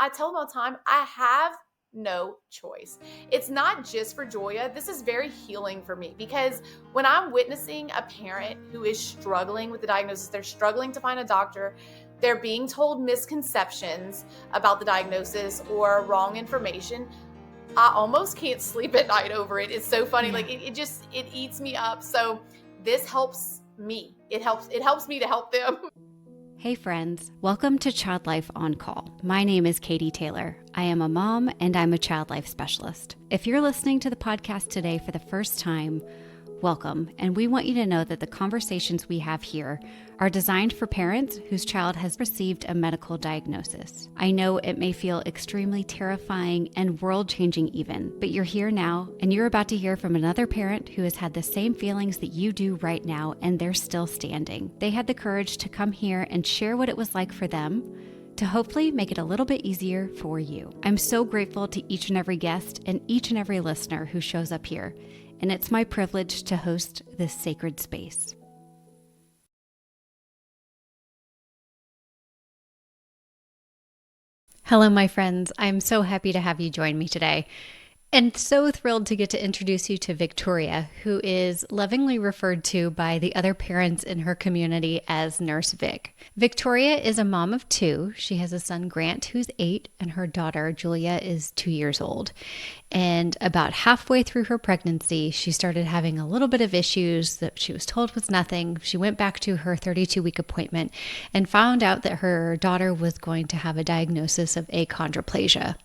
I tell them all the time, I have no choice. It's not just for Joya. This is very healing for me because when I'm witnessing a parent who is struggling with the diagnosis, they're struggling to find a doctor, they're being told misconceptions about the diagnosis or wrong information. I almost can't sleep at night over it. It's so funny. Yeah. Like it eats me up. So this helps me. It helps me to help them. Hey friends, welcome to Child Life on Call. My name is Katie Taylor. I am a mom and I'm a child life specialist. If you're listening to the podcast today for the first time, welcome, and we want you to know that the conversations we have here are designed for parents whose child has received a medical diagnosis. I know it may feel extremely terrifying and world-changing even, but you're here now, and you're about to hear from another parent who has had the same feelings that you do right now, and they're still standing. They had the courage to come here and share what it was like for them, to hopefully make it a little bit easier for you. I'm so grateful to each and every guest and each and every listener who shows up here, and it's my privilege to host this sacred space. Hello, my friends. I'm so happy to have you join me today. And so thrilled to get to introduce you to Victoria, who is lovingly referred to by the other parents in her community as Nurse Vic. Victoria is a mom of two. She has a son, Grant, who's 8, and her daughter, Julia, is 2 years old. And about halfway through her pregnancy, she started having a little bit of issues that she was told was nothing. She went back to her 32-week appointment and found out that her daughter was going to have a diagnosis of achondroplasia.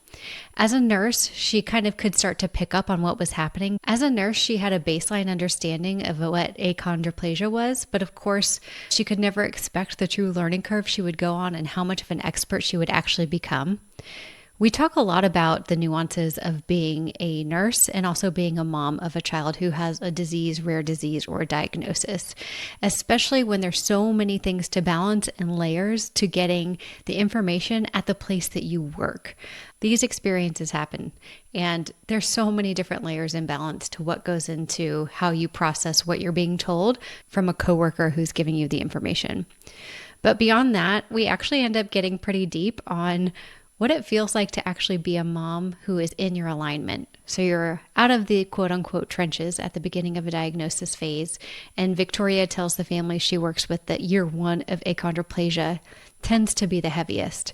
As a nurse, she kind of could start to pick up on what was happening. As a nurse, she had a baseline understanding of what achondroplasia was, but of course, she could never expect the true learning curve she would go on and how much of an expert she would actually become. We talk a lot about the nuances of being a nurse and also being a mom of a child who has a disease, rare disease, or a diagnosis, especially when there's so many things to balance and layers to getting the information at the place that you work. These experiences happen, and there's so many different layers and balance to what goes into how you process what you're being told from a coworker who's giving you the information. But beyond that, we actually end up getting pretty deep on what it feels like to actually be a mom who is in your alignment. So you're out of the quote unquote trenches at the beginning of a diagnosis phase. And Victoria tells the family she works with that year 1 of achondroplasia tends to be the heaviest.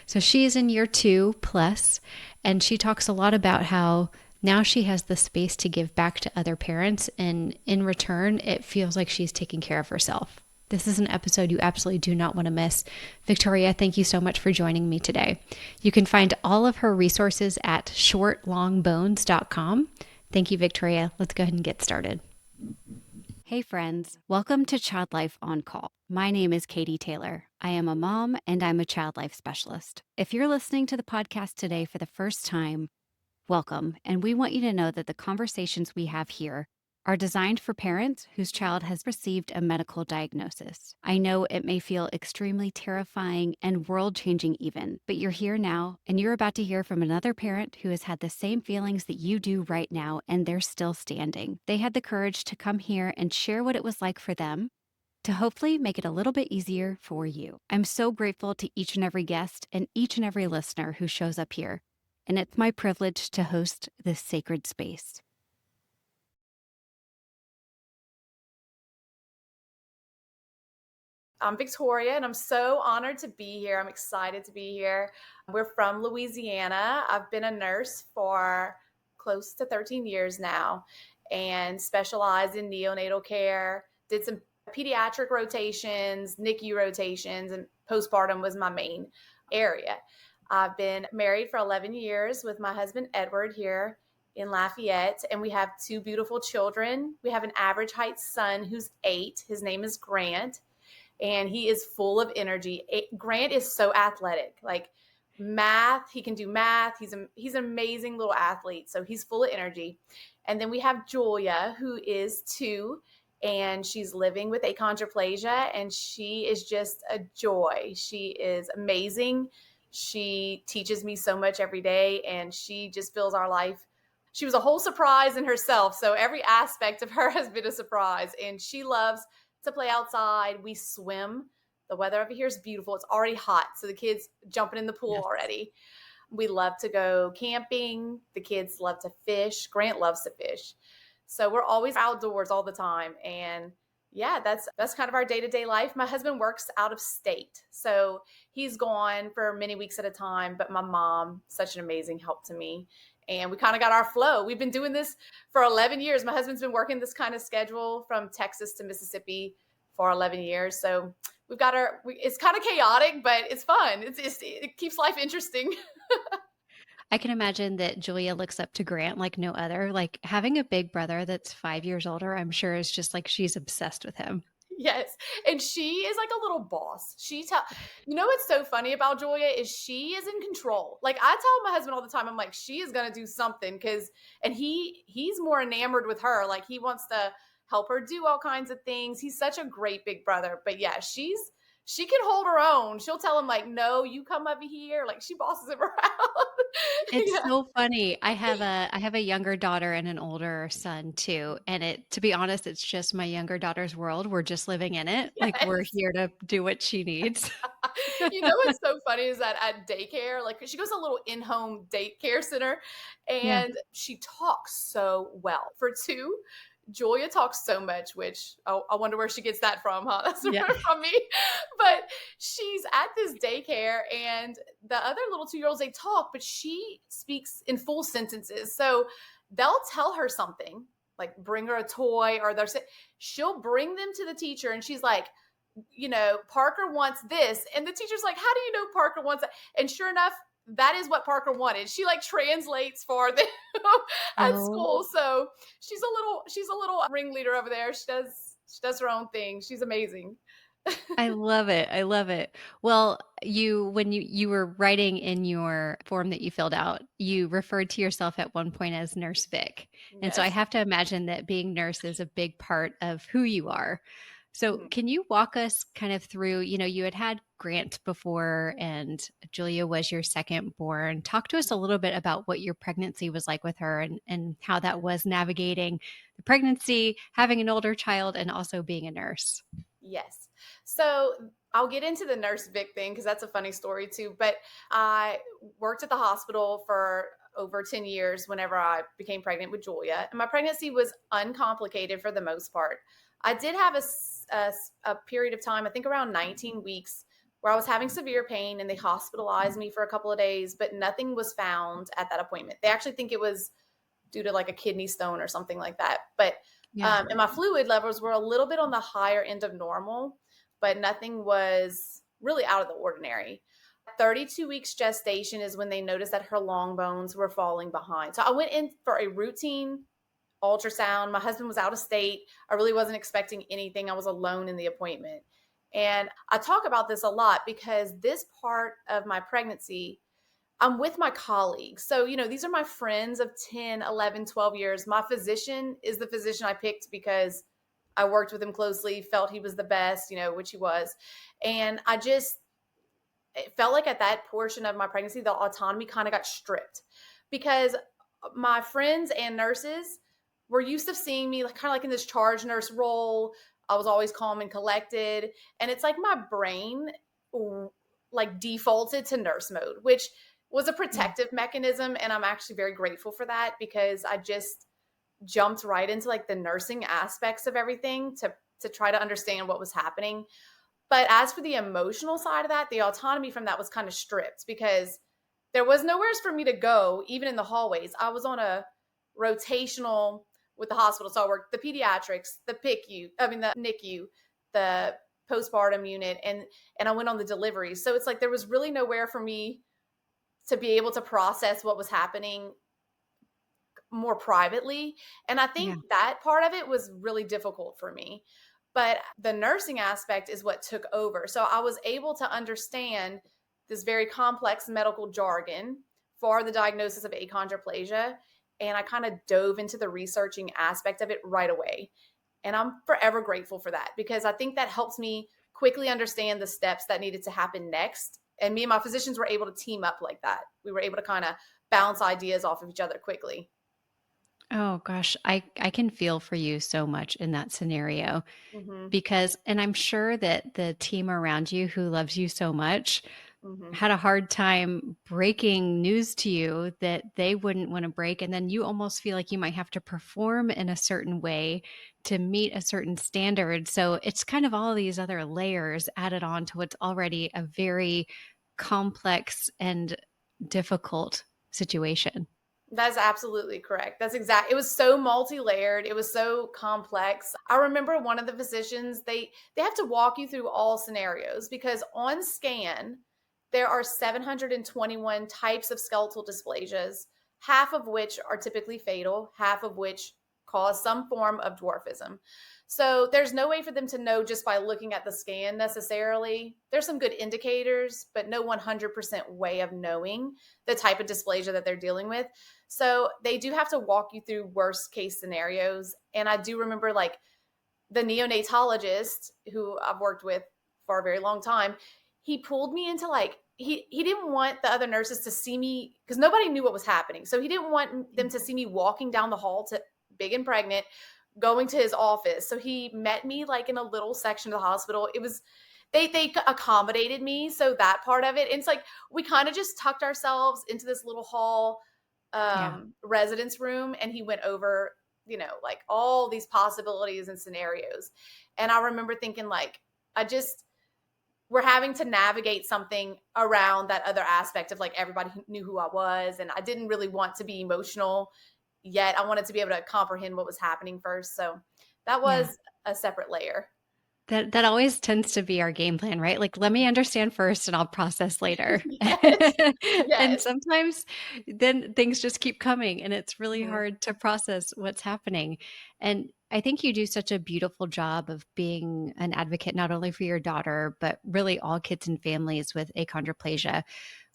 So she's in year 2 plus, and she talks a lot about how now she has the space to give back to other parents. And in return, it feels like she's taking care of herself. This is an episode you absolutely do not want to miss. Victoria, thank you so much for joining me today. You can find all of her resources at shortlongbones.com. Thank you, Victoria. Let's go ahead and get started. Hey friends, welcome to Child Life on Call. My name is Katie Taylor. I am a mom and I'm a child life specialist. If you're listening to the podcast today for the first time, welcome. And we want you to know that the conversations we have here are designed for parents whose child has received a medical diagnosis. I know it may feel extremely terrifying and world-changing even, but you're here now, and you're about to hear from another parent who has had the same feelings that you do right now, and they're still standing. They had the courage to come here and share what it was like for them, to hopefully make it a little bit easier for you. I'm so grateful to each and every guest and each and every listener who shows up here, and it's my privilege to host this sacred space. I'm Victoria, and I'm so honored to be here. I'm excited to be here. We're from Louisiana. I've been a nurse for close to 13 years now and specialized in neonatal care, did some pediatric rotations, NICU rotations, and postpartum was my main area. I've been married for 11 years with my husband, Edward, here in Lafayette, and we have 2 beautiful children. We have an average height son who's 8. His name is Grant. And he is full of energy. Grant is so athletic, like math. He can do math. He's an amazing little athlete. So he's full of energy. And then we have Julia, who is 2, and she's living with achondroplasia, and she is just a joy. She is amazing. She teaches me so much every day, and she just fills our life. She was a whole surprise in herself. So every aspect of her has been a surprise, and she loves to play outside. We swim. The weather over here is beautiful. It's already hot, so the kids jumping in the pool already. We love to go camping. The kids love to fish. Grant loves to fish. So we're always outdoors all the time. And yeah, that's kind of our day-to-day life. My husband works out of state. So he's gone for many weeks at a time, but my mom, such an amazing help to me. And we kind of got our flow. We've been doing this for 11 years. My husband's been working this kind of schedule from Texas to Mississippi for 11 years. So we've got it's kind of chaotic, but it's fun. It keeps life interesting. I can imagine that Julia looks up to Grant like no other. Like having a big brother that's 5 years older, I'm sure is just like she's obsessed with him. Yes. And she is like a little boss. You know what's so funny about Julia is she is in control. Like I tell my husband all the time, I'm like, she is gonna do something and he's more enamored with her. Like he wants to help her do all kinds of things. He's such a great big brother. But yeah, she can hold her own. She'll tell him like, no, you come over here. Like she bosses him around. It's Yeah. so funny. I have a younger daughter and an older son too, and it to be honest, it's just my younger daughter's world. We're just living in it. Like we're Yes. here to do what she needs. You know what's so funny is that at daycare, like she goes to a little in-home daycare center, Yeah. and she talks so well. For two, Julia talks so much, which I wonder where she gets that from, huh? That's Yeah. from me. But she's at this daycare, and the other little 2-year-olds, they talk, but she speaks in full sentences. So they'll tell her something, like bring her a toy, or she'll bring them to the teacher, and she's like, Parker wants this. And the teacher's like, how do you know Parker wants that? And sure enough, that is what Parker wanted. She like translates for them at Oh, school. So she's a little ringleader over there. She does her own thing. She's amazing. I love it. I love it. Well, when you were writing in your form that you filled out, you referred to yourself at one point as Nurse Vic. And so I Yes. have to imagine that being nurse is a big part of who you are. So Mhm. can you walk us kind of through, you had Grant before and Julia was your second born. Talk to us a little bit about what your pregnancy was like with her and how that was navigating the pregnancy, having an older child, and also being a nurse. Yes. So I'll get into the nurse Vic thing because that's a funny story too. But I worked at the hospital for over 10 years whenever I became pregnant with Julia. And my pregnancy was uncomplicated for the most part. I did have a period of time, I think around 19 weeks, where I was having severe pain and they hospitalized me for a couple of days, but nothing was found at that appointment. They actually think it was due to like a kidney stone or something like that. But Yeah. and my fluid levels were a little bit on the higher end of normal, but nothing was really out of the ordinary. 32 weeks gestation is when they noticed that her long bones were falling behind. So I went in for a routine ultrasound. My husband was out of state. I really wasn't expecting anything. I was alone in the appointment. And I talk about this a lot because this part of my pregnancy I'm with my colleagues. So, these are my friends of 10, 11, 12 years. My physician is the physician I picked because I worked with him closely, felt he was the best, which he was. And it felt like at that portion of my pregnancy, the autonomy kind of got stripped because my friends and nurses were used to seeing me kind of like in this charge nurse role. I was always calm and collected. And it's like my brain like defaulted to nurse mode, which was a Yeah. protective mechanism. And I'm actually very grateful for that because I just jumped right into like the nursing aspects of everything to try to understand what was happening. But as for the emotional side of that, the autonomy from that was kind of stripped because there was nowhere for me to go, even in the hallways. I was on a rotational with the hospital. So I worked the pediatrics, the NICU, the postpartum unit, and I went on the delivery. So it's like there was really nowhere for me to be able to process what was happening more privately. And I Yeah. think that part of it was really difficult for me. But the nursing aspect is what took over. So I was able to understand this very complex medical jargon for the diagnosis of achondroplasia. And I kind of dove into the researching aspect of it right away. And I'm forever grateful for that because I think that helps me quickly understand the steps that needed to happen next. And me and my physicians were able to team up like that. We were able to kind of bounce ideas off of each other quickly. Oh gosh, I can feel for you so much in that scenario Hmm. because and I'm sure that the team around you who loves you so much Hmm. had a hard time breaking news to you that they wouldn't want to break. And then you almost feel like you might have to perform in a certain way to meet a certain standard. So it's kind of all these other layers added on to what's already a very complex and difficult situation. That's absolutely correct. That's exact. It was so multi-layered. It was so complex. I remember one of the physicians, they have to walk you through all scenarios because on scan there are 721 types of skeletal dysplasias, half of which are typically fatal, half of which cause some form of dwarfism. So there's no way for them to know just by looking at the scan necessarily. There's some good indicators, but no 100% way of knowing the type of dysplasia that they're dealing with. So they do have to walk you through worst case scenarios. And I do remember like the neonatologist who I've worked with for a very long time, he pulled me into like, he didn't want the other nurses to see me because nobody knew what was happening. So he didn't want them to see me walking down the hall to big and pregnant, going to his office. So he met me like in a little section of the hospital. It was they accommodated me. So that part of it. And it's like we kind of just tucked ourselves into this little hall Yeah. residence room and he went over, like all these possibilities and scenarios. And I remember thinking like, I just, we're having to navigate something around that other aspect of like everybody knew who I was. And I didn't really want to be emotional yet. I wanted to be able to comprehend what was happening first. So that Yeah. was a separate layer. That always tends to be our game plan, right? Like, let me understand first and I'll process later. Yes. And Yes. sometimes then things just keep coming and it's really Mhm. hard to process what's happening. And I think you do such a beautiful job of being an advocate, not only for your daughter, but really all kids and families with achondroplasia.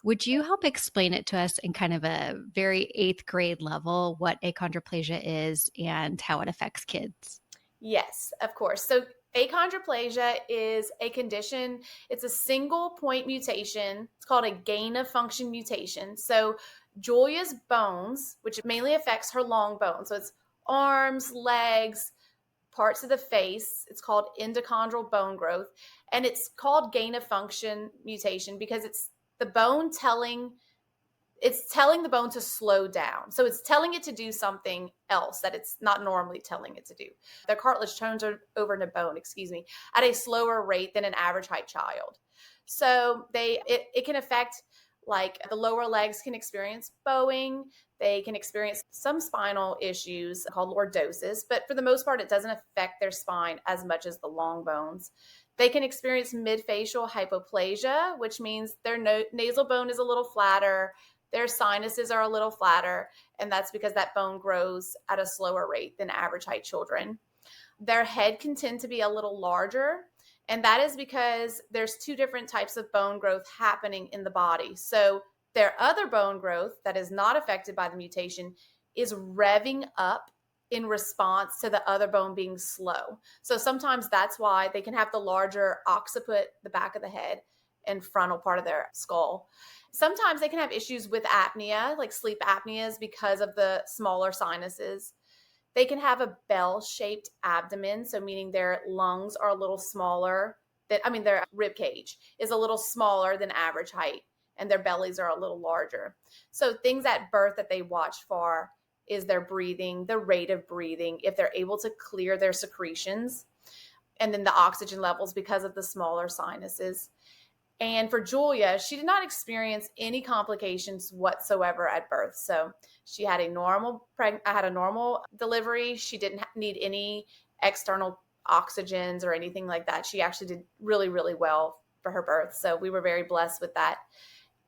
Would you help explain it to us in kind of a very eighth grade level, what achondroplasia is and how it affects kids? Yes, of course. So achondroplasia is a condition, it's a single point mutation. It's called a gain of function mutation. So Julia's bones, which mainly affects her long bones, so it's arms, legs, parts of the face, it's called endochondral bone growth. And it's called gain of function mutation because the bone telling it's telling the bone to slow down. So it's telling it to do something else that it's not normally telling it to do. The cartilage turns over into bone, excuse me, at a slower rate than an average height child. So it can affect like the lower legs can experience bowing. They can experience some spinal issues called lordosis, but for the most part, it doesn't affect their spine as much as the long bones. They can experience midfacial hypoplasia, which means their nasal bone is a little flatter, their sinuses are a little flatter, and that's because that bone grows at a slower rate than average height children. Their head can tend to be a little larger, and that is because there's two different types of bone growth happening in the body. So their other bone growth that is not affected by the mutation is revving up in response to the other bone being slow. So sometimes that's why they can have the larger occiput, the back of the head, and frontal part of their skull. Sometimes they can have issues with apnea, like sleep apneas, because of the smaller sinuses. They can have a bell-shaped abdomen, so meaning their lungs are a little smaller. Their rib cage is a little smaller than average height, and their bellies are a little larger. So things at birth that they watch for is their breathing, the rate of breathing, if they're able to clear their secretions, and then the oxygen levels because of the smaller sinuses. And for Julia, she did not experience any complications whatsoever at birth. So she had I had a normal delivery. She didn't need any external oxygens or anything like that. She actually did really, really well for her birth. So we were very blessed with that.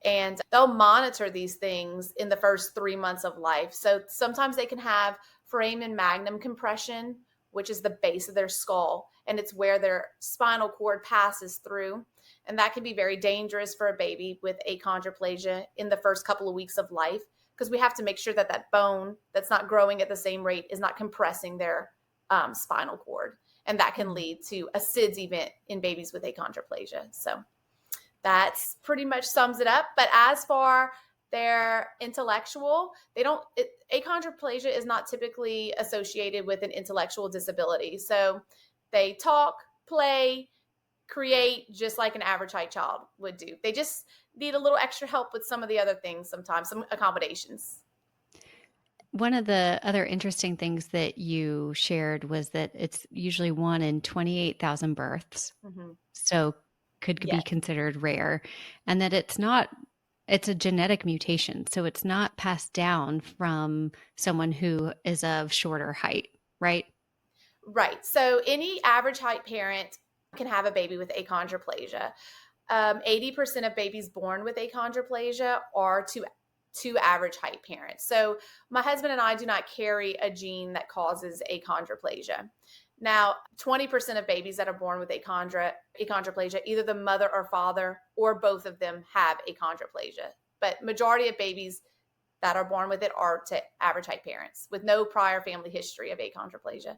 And they'll monitor these things in the first 3 months of life. So sometimes they can have foramen magnum compression, which is the base of their skull, and it's where their spinal cord passes through. And that can be very dangerous for a baby with achondroplasia in the first couple of weeks of life because we have to make sure that that bone that's not growing at the same rate is not compressing their spinal cord. And that can lead to a SIDS event in babies with achondroplasia. So that's pretty much sums it up. But as for their intellectual, achondroplasia is not typically associated with an intellectual disability. So they talk, play, create just like an average height child would do. need a little extra help with some of the other things sometimes, some accommodations. One of the other interesting things that you shared was that it's usually one in 28,000 births, Hmm. so could be Yes. considered rare, and that it's a genetic mutation, so it's not passed down from someone who is of shorter height, right? Right. So any average height parent can have a baby with achondroplasia. 80% of babies born with achondroplasia are two average height parents. So my husband and I do not carry a gene that causes achondroplasia. Now, 20% of babies that are born with achondroplasia, either the mother or father or both of them have achondroplasia. But majority of babies that are born with it are to average height parents with no prior family history of achondroplasia.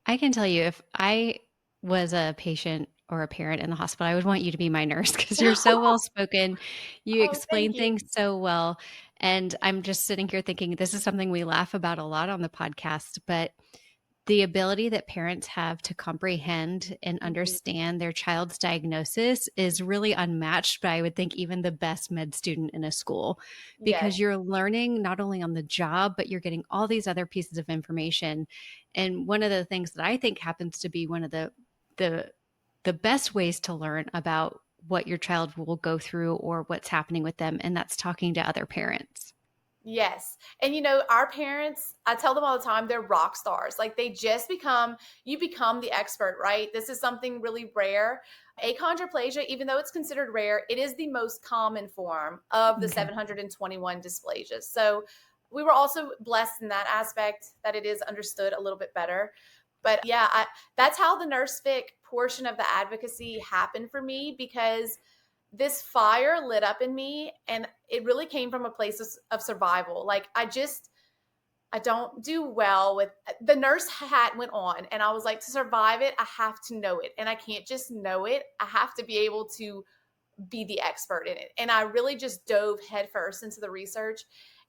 I can tell you, if I was a patient or a parent in the hospital, I would want you to be my nurse because you're so well spoken. You Oh, thank explain you. things so well. And I'm just sitting here thinking this is something we laugh about a lot on the podcast, but the ability that parents have to comprehend and Mhm. understand their child's diagnosis is really unmatched by, I would think, even the best med student in a school, Yes. because you're learning not only on the job, but you're getting all these other pieces of information. And one of the things that I think happens to be one of the the best ways to learn about what your child will go through or what's happening with them, and that's talking to other parents. Yes. And our parents, I tell them all the time, they're rock stars. Like you become the expert, right? This is something really rare. Achondroplasia, even though it's considered rare, it is the most common form of the Okay. 721 dysplasias. So we were also blessed in that aspect that it is understood a little bit better. But yeah, that's how the nurse fic portion of the advocacy happened for me because this fire lit up in me and it really came from a place of survival. Like I don't do well with the nurse hat went on and I was like, to survive it, I have to know it. And I can't just know it. I have to be able to be the expert in it. And I really just dove headfirst into the research.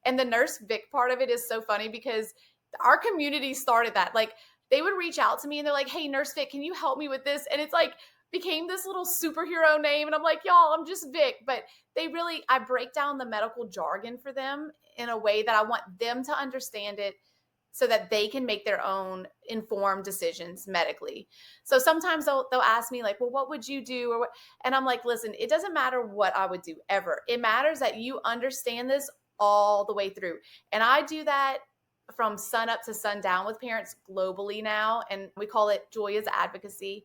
And the nurse Vic part of it is so funny because our community started that. Like they would reach out to me and they're like, "Hey, Nurse Vic, can you help me with this?" And it's like became this little superhero name. And I'm like, "Y'all, I'm just Vic." But I break down the medical jargon for them in a way that I want them to understand it so that they can make their own informed decisions medically. So sometimes they'll ask me like, "Well, what would you do?" Or what? And I'm like, "Listen, it doesn't matter what I would do ever. It matters that you understand this all the way through." And I do that from sun up to sundown with parents globally now, and we call it Julia's advocacy.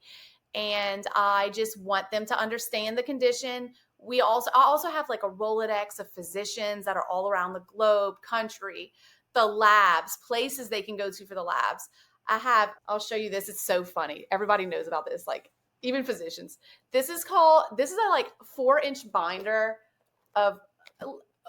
And I just want them to understand the condition. I also have like a Rolodex of physicians that are all around the globe, country, the labs, places they can go to for the labs. I'll show you this. It's so funny. Everybody knows about this, like even physicians. This is a like 4-inch binder of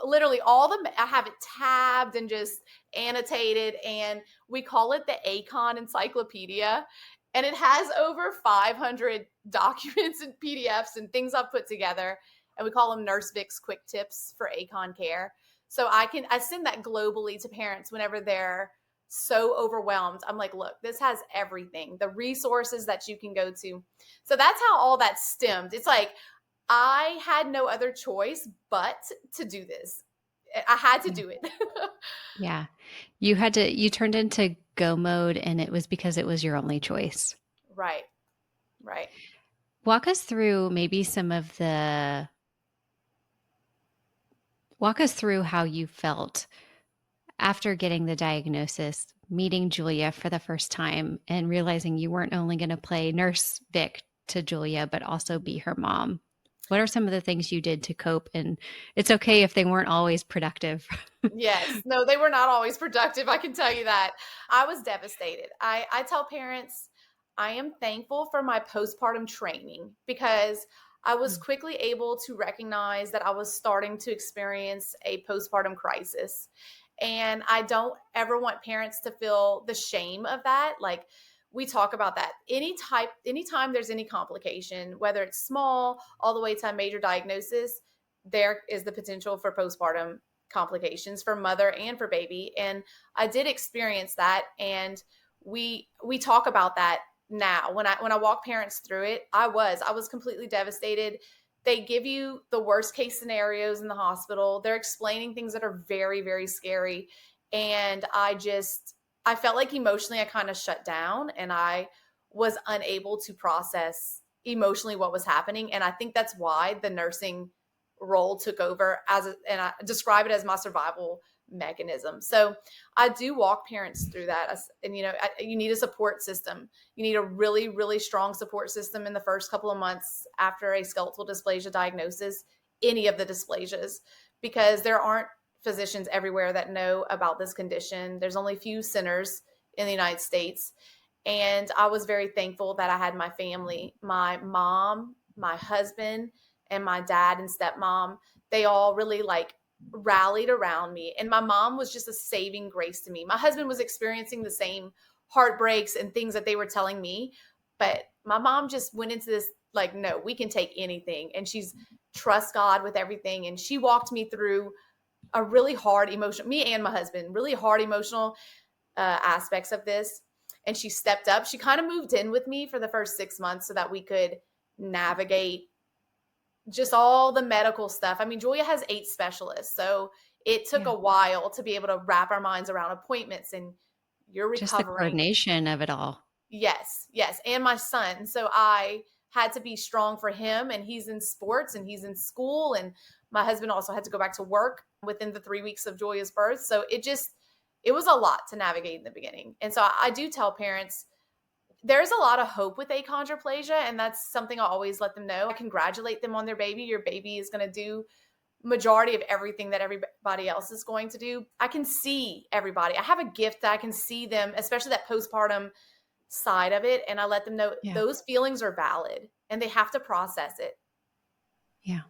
literally I have it tabbed and just annotated, and we call it the Acon Encyclopedia. And it has over 500 documents and PDFs and things I've put together. And we call them Nurse Vic's quick tips for Acon care. So I send that globally to parents whenever they're so overwhelmed. I'm like, look, this has everything, the resources that you can go to. So that's how all that stemmed. It's like I had no other choice but to do this. I had to Yeah. do it. Yeah. You turned into go mode, and it was because it was your only choice. Right, right. Walk us through walk us through how you felt after getting the diagnosis, meeting Julia for the first time, and realizing you weren't only going to play Nurse Vic to Julia, but also be her mom. What are some of the things you did to cope? And it's okay if they weren't always productive. Yes. No, they were not always productive. I can tell you that. I was devastated. I tell parents I am thankful for my postpartum training because I was quickly able to recognize that I was starting to experience a postpartum crisis. And I don't ever want parents to feel the shame of that. Like we talk about that. Anytime there's any complication, whether it's small all the way to a major diagnosis, there is the potential for postpartum complications for mother and for baby. And I did experience that. And we talk about that now. When I walk parents through it, I was completely devastated. They give you the worst case scenarios in the hospital. They're explaining things that are very, very scary. And I felt like emotionally I kind of shut down and I was unable to process emotionally what was happening. And I think that's why the nursing role took over and I describe it as my survival mechanism. So I do walk parents through that. And, you need a support system. You need a really, really strong support system in the first couple of months after a skeletal dysplasia diagnosis, any of the dysplasias, because there aren't physicians everywhere that know about this condition. There's only a few centers in the United States. And I was very thankful that I had my family, my mom, my husband, and my dad and stepmom. They all really rallied around me. And my mom was just a saving grace to me. My husband was experiencing the same heartbreaks and things that they were telling me. But my mom just went into this no, we can take anything. And she's trust God with everything. And she walked me through a really hard emotional, me and my husband, really hard emotional aspects of this. And she stepped up. She kind of moved in with me for the first 6 months so that we could navigate just all the medical stuff. I mean, Julia has 8 specialists. So it took Yeah. a while to be able to wrap our minds around appointments and you're Just the recovering. coordination of it all. Yes, yes. And my son. So I had to be strong for him, and he's in sports and he's in school. And my husband also had to go back to work within the 3 weeks of Julia's birth. So it was a lot to navigate in the beginning. And so I do tell parents there's a lot of hope with achondroplasia, and that's something I always let them know. I congratulate them on their baby. Your baby is going to do majority of everything that everybody else is going to do. I can see everybody. I have a gift that I can see them, especially that postpartum side of it, and I let them know Yeah. those feelings are valid and they have to process it. Yeah.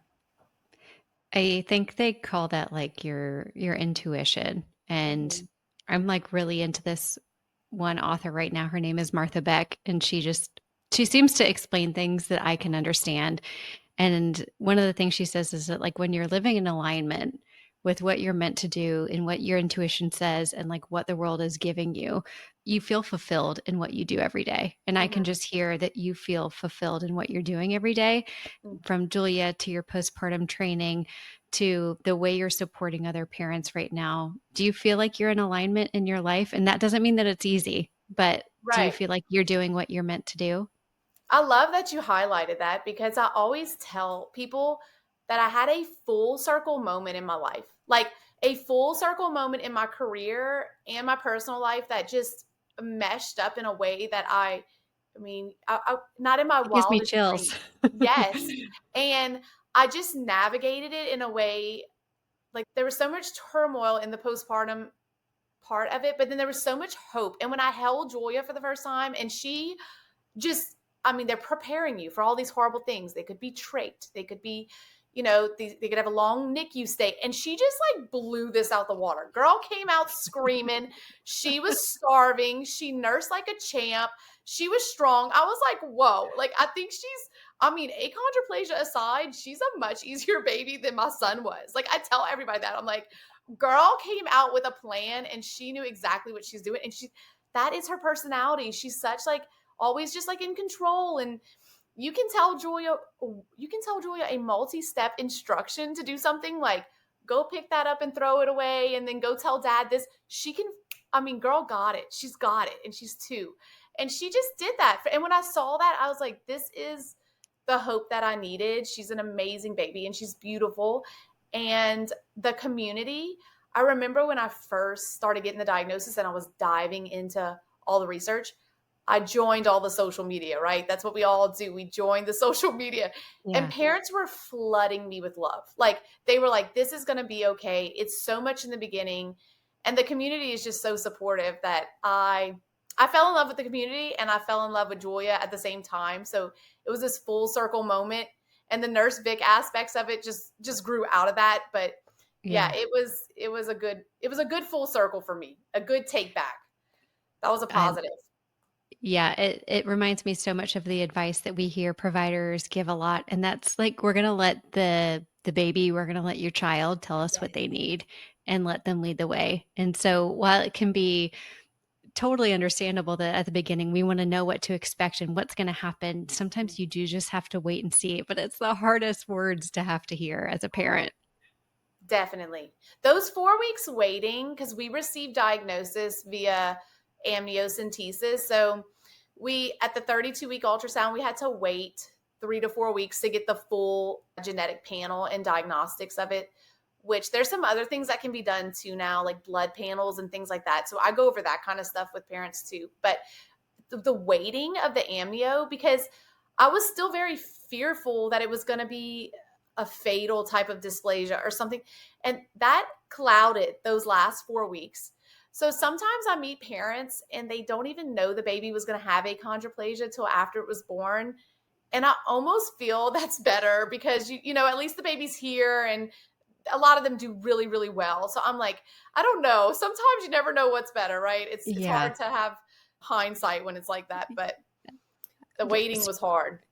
I think they call that like your intuition. And Mm-hmm. I'm like really into this one author right now. Her name is Martha Beck, and she seems to explain things that I can understand. And one of the things she says is that like when you're living in alignment with what you're meant to do and what your intuition says and like what the world is giving you, you feel fulfilled in what you do every day. And I can Mm-hmm. just hear that you feel fulfilled in what you're doing every day, from Julia to your postpartum training to the way you're supporting other parents right now. Do you feel like you're in alignment in your life? And that doesn't mean that it's easy, but do you Right. feel like you're doing what you're meant to do? I love that you highlighted that because I always tell people that I had a full circle moment in my life, like a full circle moment in my career and my personal life that just meshed up in a way that not in my It gives me wildest chills. dreams. Yes. And I just navigated it in a way like there was so much turmoil in the postpartum part of it, but then there was so much hope. And when I held Julia for the first time and she just they're preparing you for all these horrible things. They could be trach, they could be they could have a long NICU stay, and she just blew this out the water. Girl came out screaming. She was starving. She nursed like a champ. She was strong. I was like, whoa. I think achondroplasia aside, she's a much easier baby than my son was. I tell everybody that. I'm like, girl came out with a plan and she knew exactly what she's doing, and that is her personality. She's such always just in control. And you can tell Julia a multi-step instruction to do something, like go pick that up and throw it away and then go tell dad this. Girl got it. She's got it. And she's 2. And she just did that. And when I saw that, I was like, this is the hope that I needed. She's an amazing baby and she's beautiful. And the community, I remember when I first started getting the diagnosis and I was diving into all the research, I joined all the social media, right? That's what we all do. We joined the social media. And Yeah. parents were flooding me with love. They were like, this is going to be okay. It's so much in the beginning. And the community is just so supportive that I fell in love with the community and I fell in love with Julia at the same time. So it was this full circle moment. And the nurse Vic aspects of it just grew out of that. But yeah, Yeah. it was a good full circle for me. A good take back. That was a I, positive. yeah. It reminds me so much of the advice that we hear providers give a lot. And that's like, we're going to let we're going to let your child tell us what they need and let them lead the way. And so while it can be totally understandable that at the beginning we want to know what to expect and what's going to happen. Sometimes you do just have to wait and see, but it's the hardest words to have to hear as a parent. Definitely. Those 4 weeks waiting, because we received diagnosis via amniocentesis. So at the 32-week ultrasound, we had to wait 3 to 4 weeks to get the full genetic panel and diagnostics of it, which there's some other things that can be done too now, like blood panels and things like that. So I go over that kind of stuff with parents too. But the waiting of the amnio, because I was still very fearful that it was going to be a fatal type of dysplasia or something. And that clouded those last 4 weeks. So sometimes I meet parents and they don't even know the baby was going to have achondroplasia till after it was born. And I almost feel that's better because, at least the baby's here and a lot of them do really, really well. So I'm like, I don't know. Sometimes you never know what's better, right? It's Yeah. hard to have hindsight when it's like that, but the waiting was hard.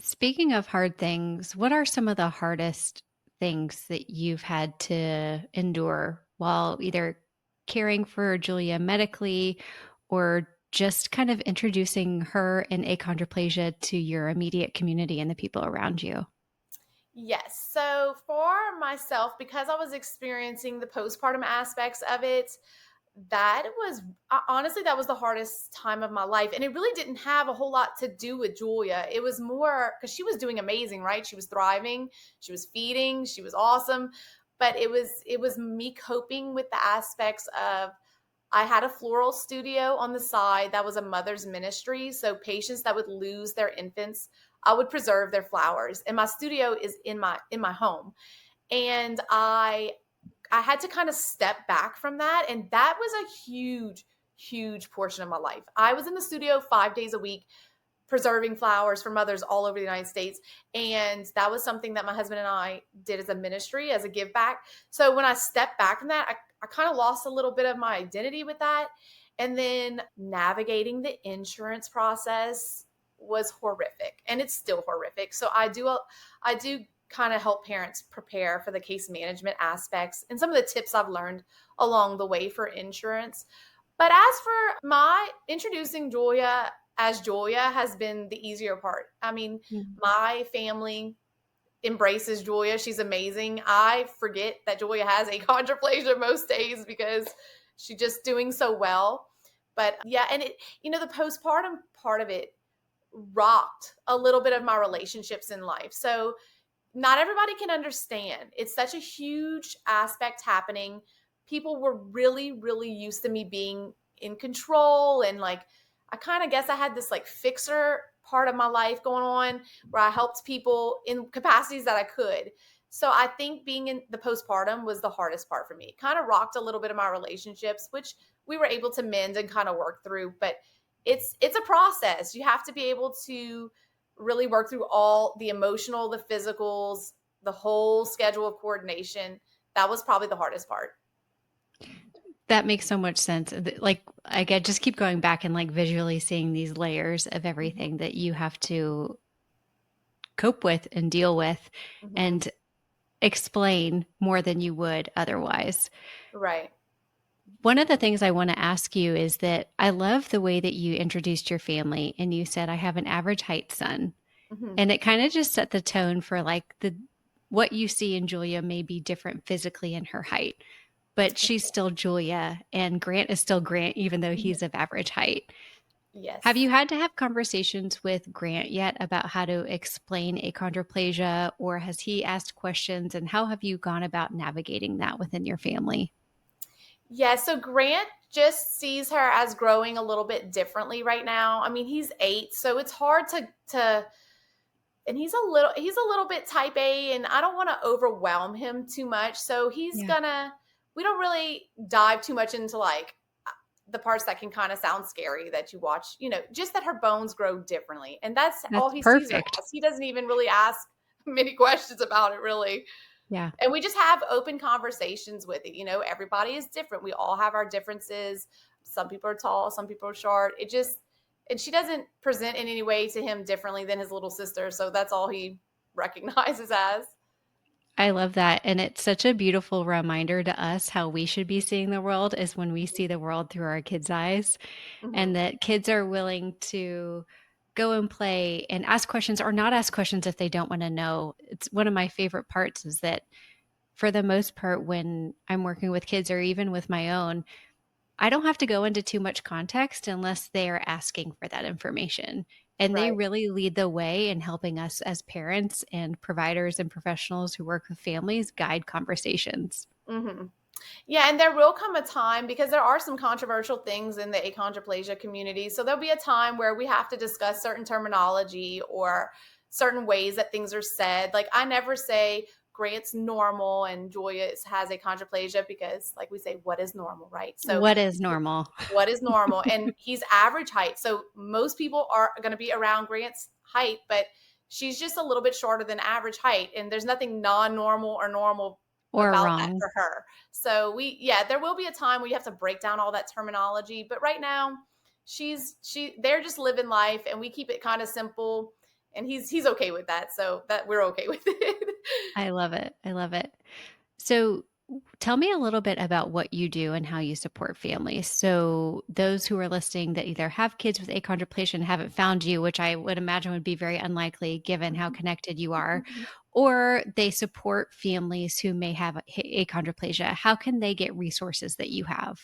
Speaking of hard things, what are some of the hardest things that you've had to endure while either caring for Julia medically or just kind of introducing her and achondroplasia to your immediate community and the people around you? Yes. So for myself, because I was experiencing the postpartum aspects of it, that was honestly, that was the hardest time of my life. And it really didn't have a whole lot to do with Julia. It was more because she was doing amazing, right? She was thriving, she was feeding, she was awesome. But it was me coping with the aspects of I had a floral studio on the side that was a mother's ministry. So patients that would lose their infants, I would preserve their flowers. And my studio is in my home. And I had to kind of step back from that. And that was a huge, huge portion of my life. I was in the studio 5 days a week, preserving flowers for mothers all over the United States. And that was something that my husband and I did as a ministry, as a give back. So when I stepped back from that, I kind of lost a little bit of my identity with that. And then navigating the insurance process was horrific, and it's still horrific. So I do kind of help parents prepare for the case management aspects and some of the tips I've learned along the way for insurance. But as for my introducing Julia as Julia has been the easier part. I mean, Mm. my family embraces Julia. She's amazing. I forget that Julia has achondroplasia most days because she's just doing so well. But yeah, and the postpartum part of it rocked a little bit of my relationships in life. So not everybody can understand. It's such a huge aspect happening. People were really, really used to me being in control. And like, I kind of guess I had this like fixer part of my life going on where I helped people in capacities that I could. So I think being in the postpartum was the hardest part for me. It kind of rocked a little bit of my relationships, which we were able to mend and kind of work through. But it's a process. You have to be able to really work through all the emotional, the physicals, the whole schedule of coordination. That was probably the hardest part. That makes so much sense. Like, I get just keep going back and like visually seeing these layers of Mm-hmm. everything that you have to cope with and deal with Mm-hmm. and explain more than you would otherwise. Right. One of the things I want to ask you is that I love the way that you introduced your family and you said, I have an average height son. Mm-hmm. And it kind of just set the tone for like what you see in Julia may be different physically in her height, but she's still Julia and Grant is still Grant, even though Mm-hmm. he's of average height. Have Yes. you had to have conversations with Grant yet about how to explain achondroplasia, or has he asked questions, and how have you gone about navigating that within your family? Yeah. So Grant just sees her as growing a little bit differently right now. I mean, he's 8, so it's hard to and he's a little bit type A, and I don't want to overwhelm him too much. So Yeah, we don't really dive too much into like the parts that can kind of sound scary that you watch, just that her bones grow differently. And that's all that's he sees her perfect. as. He doesn't even really ask many questions about it, really. Yeah, And we just have open conversations with it. Everybody is different. We all have our differences. Some people are tall, some people are short. And she doesn't present in any way to him differently than his little sister. So that's all he recognizes as. I love that. And it's such a beautiful reminder to us how we should be seeing the world is when we see the world through our kids' eyes, and Mhm. that kids are willing to go and play and ask questions or not ask questions if they don't want to know. It's one of my favorite parts is that for the most part, when I'm working with kids or even with my own, I don't have to go into too much context unless they are asking for that information. And they Right. really lead the way in helping us as parents and providers and professionals who work with families guide conversations. Mhm. Yeah, and there will come a time because there are some controversial things in the achondroplasia community. So there'll be a time where we have to discuss certain terminology or certain ways that things are said. Like I never say Grant's normal and has achondroplasia because like we say what is normal, right? So What is normal? what is normal? And he's average height. So most people are going to be around Grant's height, but she's just a little bit shorter than average height. And there's nothing non normal or normal Or about that wrong? for her. So yeah, there will be a time where you have to break down all that terminology. But right now, they're just living life and we keep it kind of simple. And he's okay with that. So that we're okay with it. I love it. I love it. So, tell me a little bit about what you do and how you support families. So, those who are listening that either have kids with achondroplasia and haven't found you, which I would imagine would be very unlikely given how connected you are, or they support families who may have achondroplasia, how can they get resources that you have?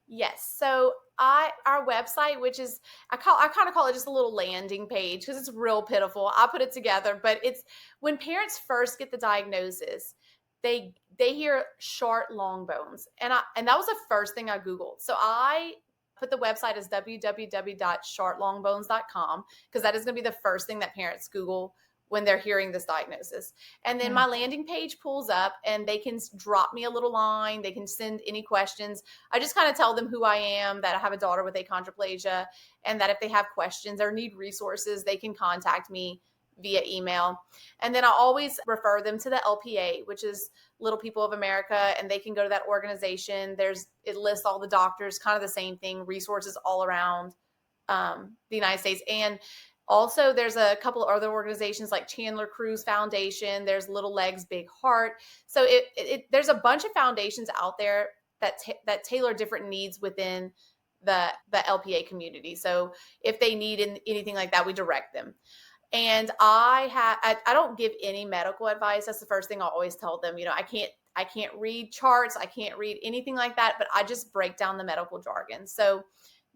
Yes. So our website, which is I kind of call it just a little landing page because it's real pitiful. I put it together, but it's when parents first get the diagnosis, they hear short long bones. And that was the first thing I Googled. So I put the website as www.shortlongbones.com because that is going to be the first thing that parents Google when they're hearing this diagnosis. And then Yeah. my landing page pulls up and they can drop me a little line. They can send any questions. I just kind of tell them who I am, that I have a daughter with achondroplasia, and that if they have questions or need resources, they can contact me via email. And then I always refer them to the LPA, which is Little People of America, and they can go to that organization. It lists all the doctors, kind of the same thing, resources all around the United States. And also, there's a couple of other organizations like Chandler Cruz Foundation. There's Little Legs, Big Heart. So there's a bunch of foundations out there that tailor different needs within the LPA community. So if they need anything like that, we direct them. And I don't give any medical advice. That's the first thing I always tell them. I can't read charts. I can't read anything like that, but I just break down the medical jargon. So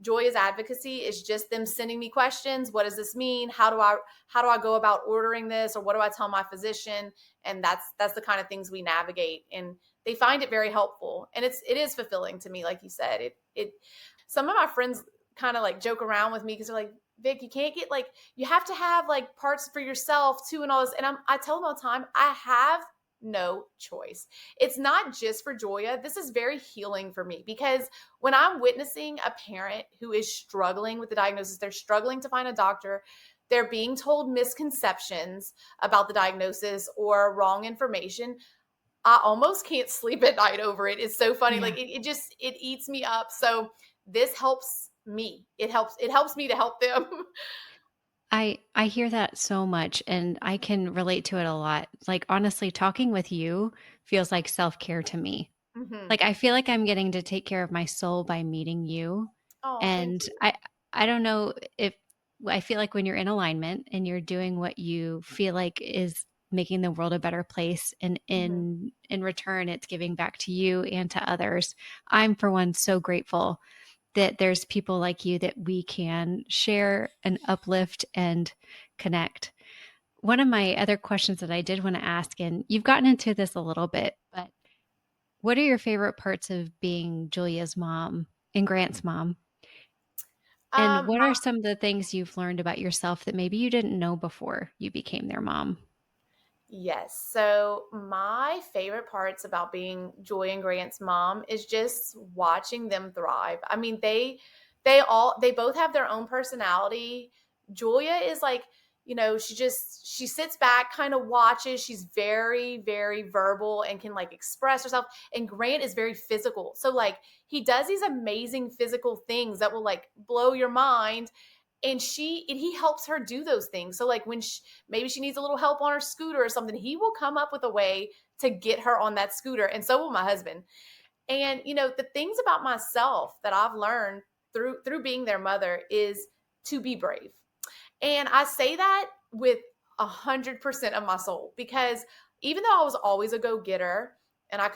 Joy is advocacy is just them sending me questions. What does this mean? How do I go about ordering this, or what do I tell my physician? And that's the kind of things we navigate, and they find it very helpful, and it is fulfilling to me. Like you said, it some of my friends kind of like joke around with me because they're like, Vic, you can't get like, you have to have like parts for yourself too and all this. And I tell them all the time, I have no choice. It's not just for Joya. This is very healing for me because when I'm witnessing a parent who is struggling with the diagnosis, they're struggling to find a doctor, they're being told misconceptions about the diagnosis or wrong information. I almost can't sleep at night over it. It's so funny. Yeah. Like it eats me up. So this helps me. It helps me to help them. I hear that so much and I can relate to it a lot. Like honestly, talking with you feels like self-care to me. hmm Like I feel like I'm getting to take care of my soul by meeting you. Oh, thank And you. I don't know if I feel like when you're in alignment and you're doing what you feel like is making the world a better place and hmm in return it's giving back to you and to others. I'm for one so grateful that there's people like you that we can share and uplift and connect. One of my other questions that I did want to ask, and you've gotten into this a little bit, but what are your favorite parts of being Julia's mom and Grant's mom? And what are My some of the things you've learned about yourself that maybe you didn't know before you became their mom? Yes. So my favorite parts about being Joy and Grant's mom is just watching them thrive. I mean, they both have their own personality. Julia is like, she sits back, kind of watches. She's very, very verbal and can like express herself. And Grant is very physical. So like he does these amazing physical things that will like blow your mind, and he helps her do those things. So like when maybe she needs a little help on her scooter or something, he will come up with a way to get her on that scooter. And so will my husband. And the things about myself that I've learned through being their mother is to be brave. And I say that with 100% of my soul, because even though I was always a go-getter and I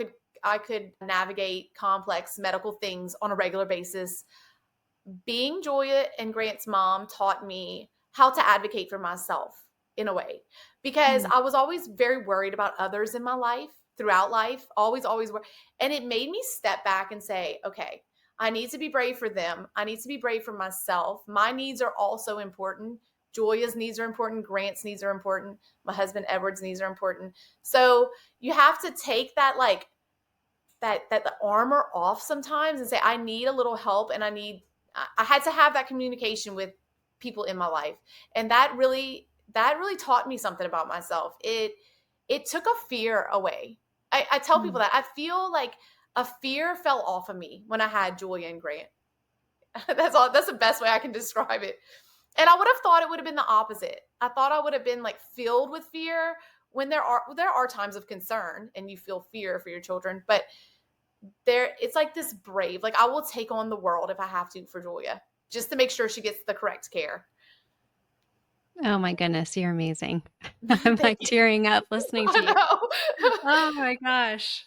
could navigate complex medical things on a regular basis, being Joya and Grant's mom taught me how to advocate for myself in a way, because Mm. I was always very worried about others in my life throughout life, always. And it made me step back and say, okay, I need to be brave for them. I need to be brave for myself. My needs are also important. Julia's needs are important. Grant's needs are important. My husband Edward's needs are important. So you have to take that, like, that the armor off sometimes and say, I need a little help, and I had to have that communication with people in my life. And that really taught me something about myself. It took a fear away. I tell people Mm. that I feel like a fear fell off of me when I had Julia and Grant. That's the best way I can describe it. And I would have thought it would have been the opposite. I thought I would have been like filled with fear, when there are times of concern and you feel fear for your children, but it's like this brave, like, I will take on the world if I have to for Julia, just to make sure she gets the correct care. Oh my goodness, you're amazing. I'm Thank like you. tearing up listening to you. I know. Oh my gosh.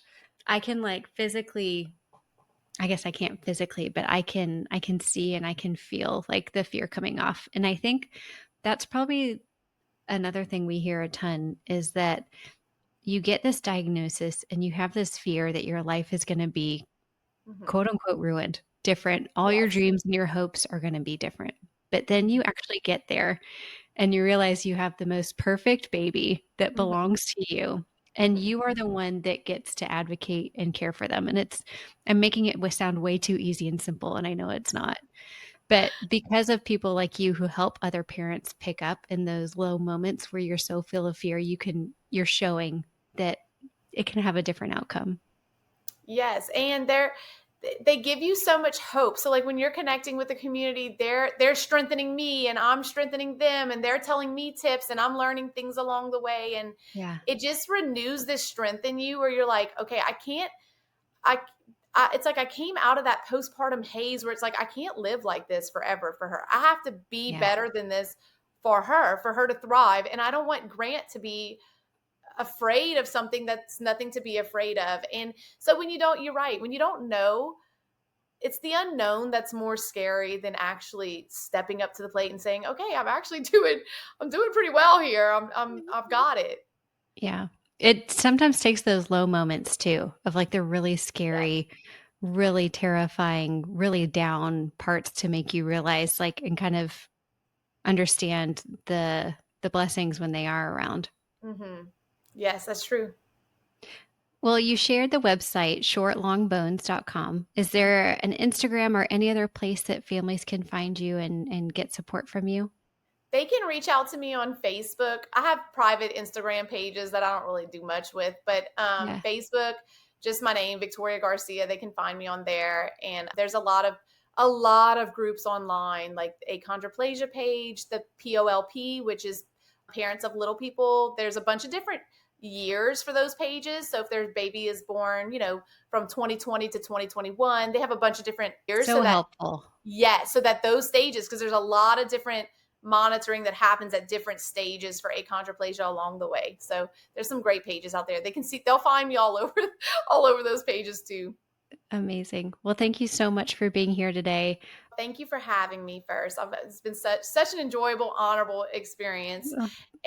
I can like physically, I guess I can't physically, but I can see and I can feel like the fear coming off. And I think that's probably another thing we hear a ton is that you get this diagnosis and you have this fear that your life is going to be Mhm. quote unquote ruined, different. All your Yes. dreams and your hopes are going to be different. But then Mhm. you actually get there and you realize you have the most perfect baby that Mhm. belongs to you. And Mhm. you are the one that gets to advocate and care for them. And I'm making it sound way too easy and simple. And I know it's not. But because of people like you who help other parents pick up in those low moments where you're so full of fear, you're showing that it can have a different outcome. Yes, and they give you so much hope. So like when you're connecting with the community, they're strengthening me and I'm strengthening them, and they're telling me tips and I'm learning things along the way, and Yeah. it just renews this strength in you where you're like, okay, I can't I it's like I came out of that postpartum haze where it's like I can't live like this forever for her. I have to be Yeah. better than this for her to thrive, and I don't want Grant to be afraid of something that's nothing to be afraid of. And so you're right, when you don't know, it's the unknown that's more scary than actually stepping up to the plate and saying, okay, I'm doing pretty well here. I've got it. Yeah. It sometimes takes those low moments too of like the really Yes. scary, really terrifying, really down parts to make you realize like and kind of understand the blessings when they are around. Hmm. Yes, that's true. Well, you shared the website shortlongbones.com. Is there an Instagram or any other place that families can find you and get support from you? They can reach out to me on Facebook. I have private Instagram pages that I don't really do much with, but Yeah. Facebook, just my name, Victoria Garcia. They can find me on there, and there's a lot of groups online, like the Achondroplasia page, the POLP, which is Parents of Little People. There's a bunch of different years for those pages. So if their baby is born, from 2020 to 2021, they have a bunch of different years, So helpful. so that those stages, because there's a lot of different monitoring that happens at different stages for achondroplasia along the way. So there's some great pages out there. They'll find me all over all over those pages too. Amazing. Well, thank you so much for being here today. Thank you for having me first. It's been such an enjoyable, honorable experience.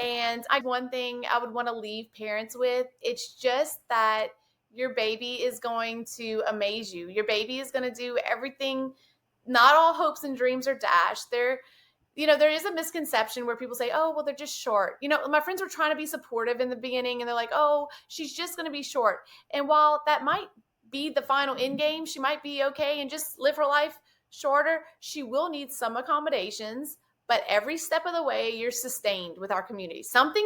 And one thing I would want to leave parents with, it's just that your baby is going to amaze you. Your baby is going to do everything. Not all hopes and dreams are dashed. There is a misconception where people say, oh, well, they're just short. My friends were trying to be supportive in the beginning, and they're like, oh, she's just going to be short. And while that might be the final end game, she might be okay and just live her life shorter. She will need some accommodations, but every step of the way you're sustained with our community. Something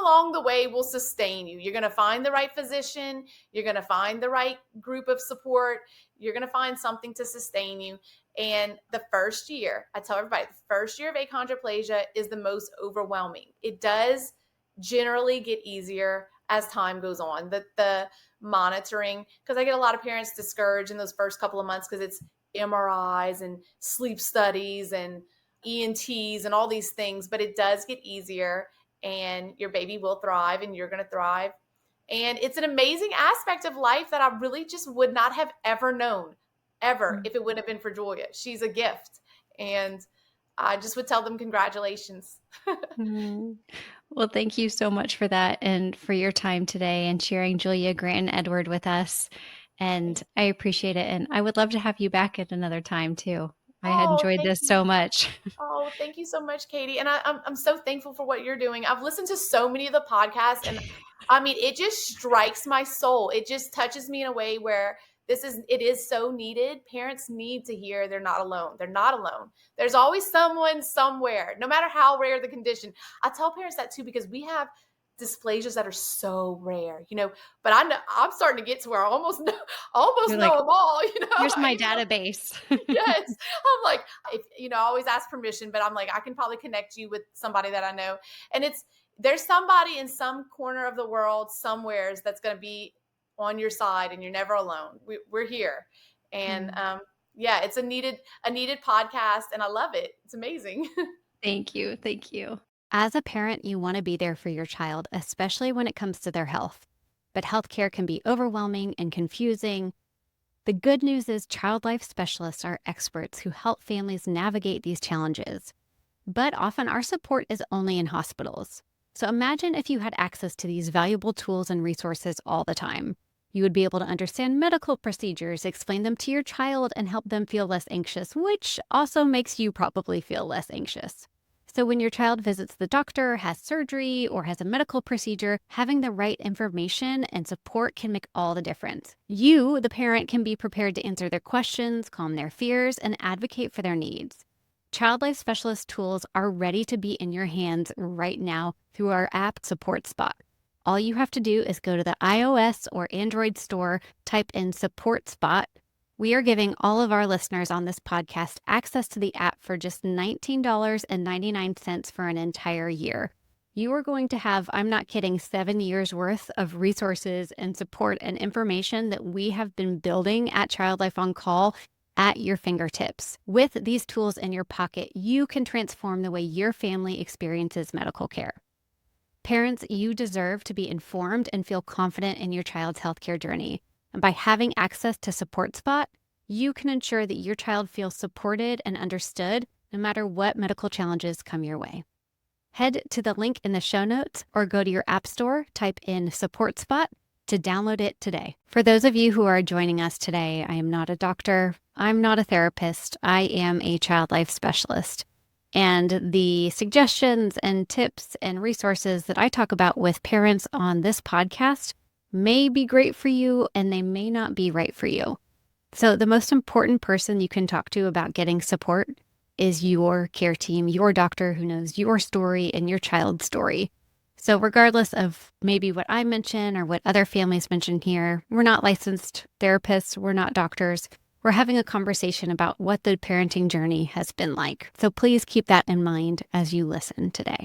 along the way will sustain you. You're going to find the right physician, you're going to find the right group of support, you're going to find something to sustain you. And the first year, I tell everybody, the first year of achondroplasia is the most overwhelming. It does generally get easier as time goes on. The monitoring, because I get a lot of parents discouraged in those first couple of months because it's MRIs and sleep studies and ENTs and all these things, but it does get easier, and your baby will thrive and you're going to thrive. And it's an amazing aspect of life that I really just would not have ever known, ever, if it wouldn't have been for Julia. She's a gift. And I just would tell them congratulations. Mm. Well, thank you so much for that and for your time today and sharing Julia, Grant, and Edward with us. And I appreciate it. And I would love to have you back at another time too. I had Oh, enjoyed thank this you. so much. Oh, thank you so much, Katie. And I'm so thankful for what you're doing. I've listened to so many of the podcasts, and I mean, it just strikes my soul. It just touches me in a way where it is so needed. Parents need to hear they're not alone. They're not alone. There's always someone somewhere, no matter how rare the condition. I tell parents that too, because we have dysplasias that are so rare, but I know I'm starting to get to where I almost know, You're like, them all, here's my even though, database. yes. I'm like, if, I always ask permission, but I'm like, I can probably connect you with somebody that I know. And there's somebody in some corner of the world somewheres that's going to be on your side, and you're never alone. We're here. And yeah, it's a needed podcast, and I love it. It's amazing. Thank you. Thank you. As a parent, you want to be there for your child, especially when it comes to their health. But healthcare can be overwhelming and confusing. The good news is child life specialists are experts who help families navigate these challenges. But often our support is only in hospitals. So imagine if you had access to these valuable tools and resources all the time. You would be able to understand medical procedures, explain them to your child, and help them feel less anxious, which also makes you probably feel less anxious. So when your child visits the doctor, has surgery, or has a medical procedure, having the right information and support can make all the difference. You, the parent, can be prepared to answer their questions, calm their fears, and advocate for their needs. Child Life Specialist tools are ready to be in your hands right now through our app Support Spot. All you have to do is go to the iOS or Android store, type in Support Spot. We are giving all of our listeners on this podcast access to the app for just $19.99 for an entire year. You are going to have, I'm not kidding, 7 years worth of resources and support and information that we have been building at Child Life on Call at your fingertips. With these tools in your pocket, you can transform the way your family experiences medical care. Parents, you deserve to be informed and feel confident in your child's healthcare journey. And by having access to Support Spot, you can ensure that your child feels supported and understood no matter what medical challenges come your way. Head to the link in the show notes or go to your app store, type in Support Spot to download it today. For those of you who are joining us today, I am not a doctor, I'm not a therapist, I am a child life specialist. And the suggestions and tips and resources that I talk about with parents on this podcast may be great for you and they may not be right for you. So the most important person you can talk to about getting support is your care team, your doctor who knows your story and your child's story. So regardless of maybe what I mention or what other families mention here, we're not licensed therapists, we're not doctors. We're having a conversation about what the parenting journey has been like. So please keep that in mind as you listen today.